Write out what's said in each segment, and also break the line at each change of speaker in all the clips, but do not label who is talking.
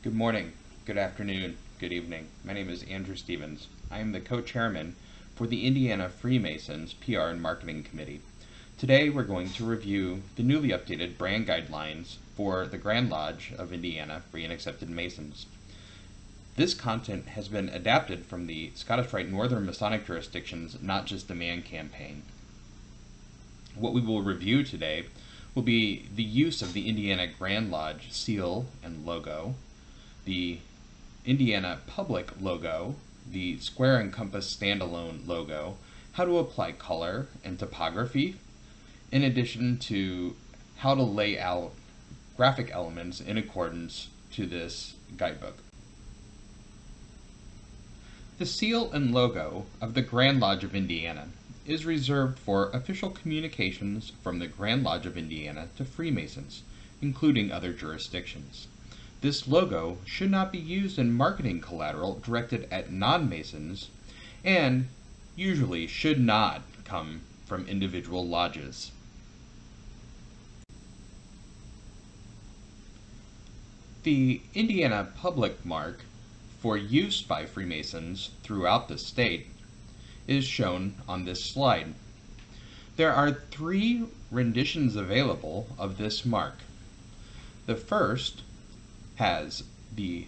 Good morning, good afternoon, good evening. My name is Andrew Stevens. I am the co-chairman for the Indiana Freemasons PR and Marketing Committee. Today we're going to review the newly updated brand guidelines for the Grand Lodge of Indiana Free and Accepted Masons. This content has been adapted from the Scottish Rite Northern Masonic Jurisdiction's Not Just a Man campaign. What we will review today will be the use of the Indiana Grand Lodge seal and logo, the Indiana Public logo, the square and compass standalone logo, how to apply color and typography, in addition to how to lay out graphic elements in accordance to this guidebook. The seal and logo of the Grand Lodge of Indiana is reserved for official communications from the Grand Lodge of Indiana to Freemasons, including other jurisdictions. This logo should not be used in marketing collateral directed at non-Masons and usually should not come from individual lodges. The Indiana Public mark for use by Freemasons throughout the state is shown on this slide. There are 3 renditions available of this mark. The first has the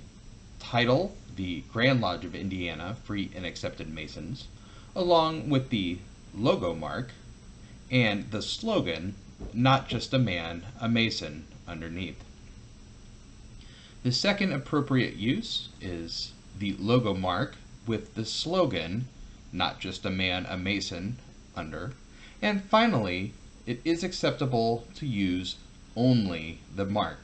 title, the Grand Lodge of Indiana Free and Accepted Masons, along with the logo mark and the slogan, "Not Just a Man, a Mason," underneath. The second appropriate use is the logo mark with the slogan, "Not Just a Man, a Mason," under. And finally, it is acceptable to use only the mark.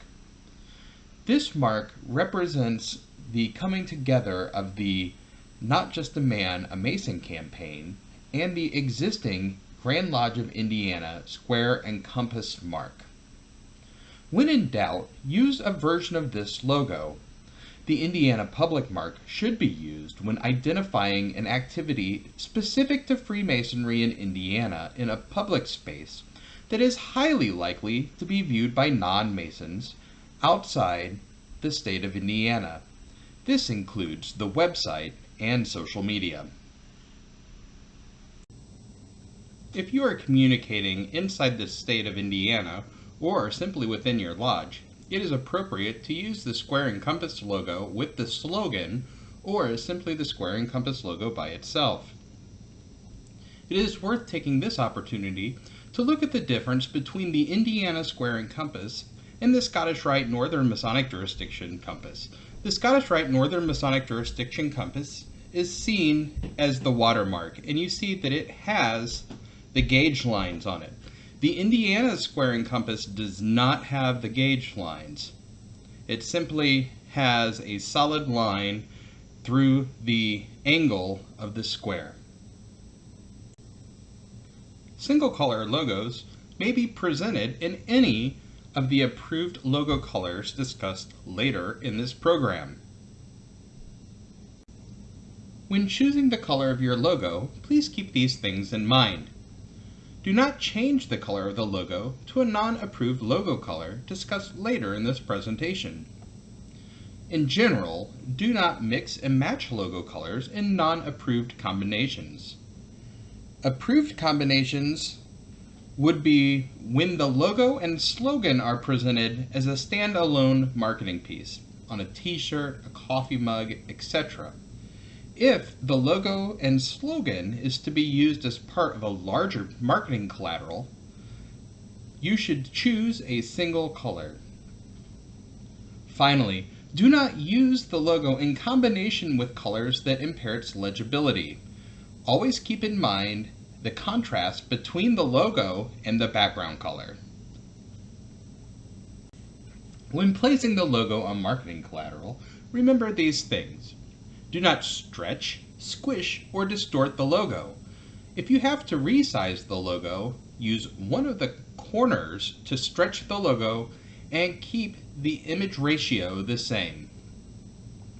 This mark represents the coming together of the Not Just a Man, a Mason campaign and the existing Grand Lodge of Indiana square and compass mark. When in doubt, use a version of this logo. The Indiana Public mark should be used when identifying an activity specific to Freemasonry in Indiana in a public space that is highly likely to be viewed by non-Masons outside the state of Indiana. This includes the website and social media. If you are communicating inside the state of Indiana or simply within your lodge, it is appropriate to use the square and compass logo with the slogan or simply the square and compass logo by itself. It is worth taking this opportunity to look at the difference between the Indiana square and compass and the Scottish Rite Northern Masonic Jurisdiction compass. The Scottish Rite Northern Masonic Jurisdiction compass is seen as the watermark, and you see that it has the gauge lines on it. The Indiana square and compass does not have the gauge lines. It simply has a solid line through the angle of the square. Single color logos may be presented in any of the approved logo colors discussed later in this program. When choosing the color of your logo, please keep these things in mind. Do not change the color of the logo to a non-approved logo color discussed later in this presentation. In general, do not mix and match logo colors in non-approved combinations. Approved combinations would be when the logo and slogan are presented as a standalone marketing piece on a t-shirt, a coffee mug, etc. If the logo and slogan is to be used as part of a larger marketing collateral, you should choose a single color. Finally, do not use the logo in combination with colors that impair its legibility. Always keep in mind the contrast between the logo and the background color. When placing the logo on marketing collateral, remember these things. Do not stretch, squish, or distort the logo. If you have to resize the logo, use one of the corners to stretch the logo and keep the image ratio the same.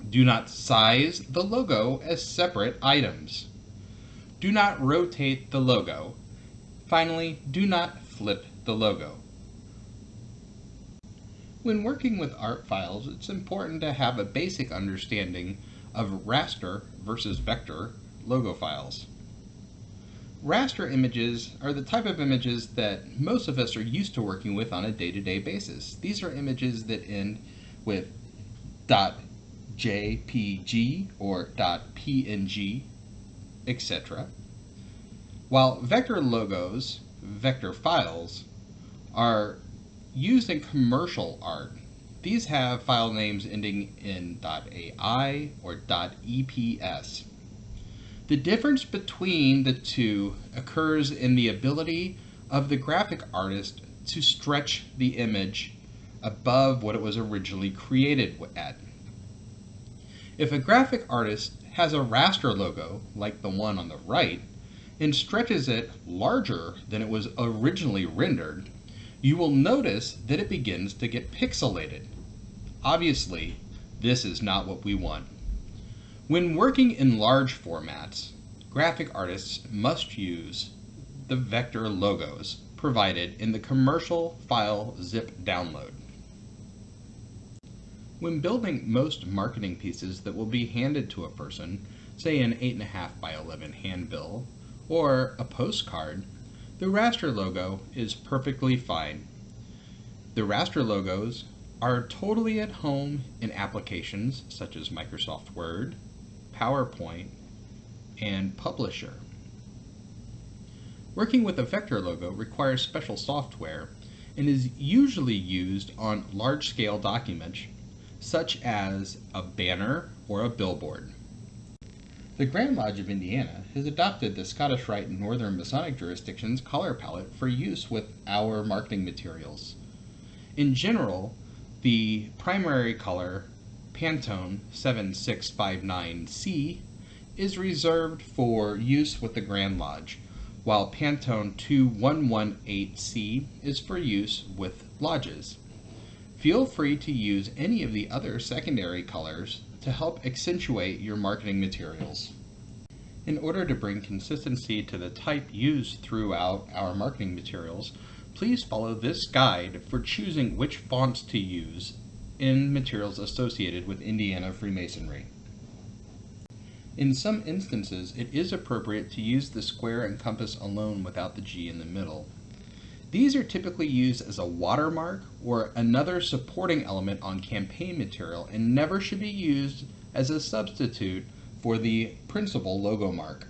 Do not size the logo as separate items. Do not rotate the logo. Finally, do not flip the logo. When working with art files, it's important to have a basic understanding of raster versus vector logo files. Raster images are the type of images that most of us are used to working with on a day-to-day basis. These are images that end with .jpg or .png, etc. While vector logos, vector files, are used in commercial art. These have file names ending in .ai or .eps. The difference between the two occurs in the ability of the graphic artist to stretch the image above what it was originally created at. If a graphic artist has a raster logo, like the one on the right, and stretches it larger than it was originally rendered, you will notice that it begins to get pixelated. Obviously, this is not what we want. When working in large formats, graphic artists must use the vector logos provided in the commercial file zip download. When building most marketing pieces that will be handed to a person, say an 8.5 by 11 handbill or a postcard, the raster logo is perfectly fine. The raster logos are totally at home in applications such as Microsoft Word, PowerPoint, and Publisher. Working with a vector logo requires special software and is usually used on large-scale documents such as a banner or a billboard. The Grand Lodge of Indiana has adopted the Scottish Rite Northern Masonic Jurisdiction's color palette for use with our marketing materials. In general, the primary color, Pantone 7659C, is reserved for use with the Grand Lodge, while Pantone 2118C is for use with lodges. Feel free to use any of the other secondary colors to help accentuate your marketing materials. In order to bring consistency to the type used throughout our marketing materials, please follow this guide for choosing which fonts to use in materials associated with Indiana Freemasonry. In some instances, it is appropriate to use the square and compass alone without the G in the middle. These are typically used as a watermark or another supporting element on campaign material and never should be used as a substitute for the principal logo mark.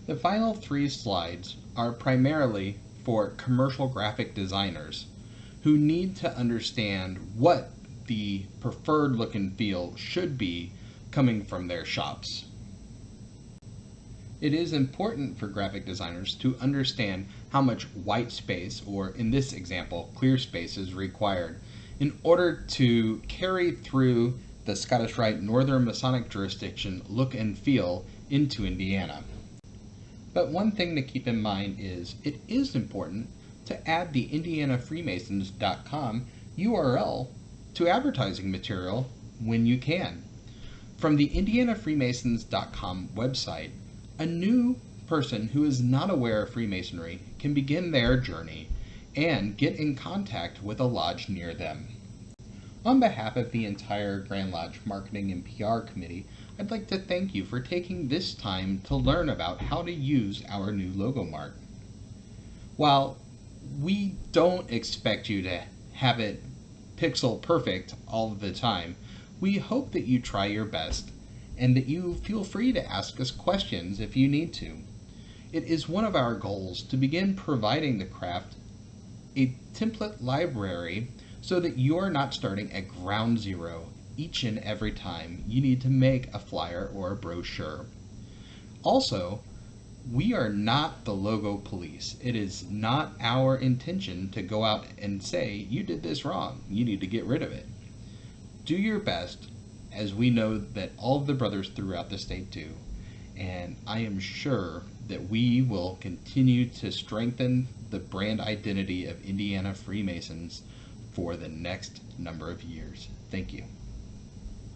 The final 3 slides are primarily for commercial graphic designers who need to understand what the preferred look and feel should be coming from their shops. It is important for graphic designers to understand how much white space, or in this example, clear space, is required in order to carry through the Scottish Rite Northern Masonic Jurisdiction look and feel into Indiana. But one thing to keep in mind is it is important to add the IndianaFreemasons.com URL to advertising material when you can. From the IndianaFreemasons.com website, a new person who is not aware of Freemasonry can begin their journey and get in contact with a lodge near them. On behalf of the entire Grand Lodge Marketing and PR Committee, I'd like to thank you for taking this time to learn about how to use our new logo mark. While we don't expect you to have it pixel perfect all the time, we hope that you try your best and that you feel free to ask us questions if you need to. It is one of our goals to begin providing the craft a template library so that you're not starting at ground zero each and every time you need to make a flyer or a brochure. Also, we are not the logo police. It is not our intention to go out and say, you did this wrong, you need to get rid of it. Do your best, as we know that all of the brothers throughout the state do, and I am sure that we will continue to strengthen the brand identity of Indiana Freemasons for the next number of years. Thank you.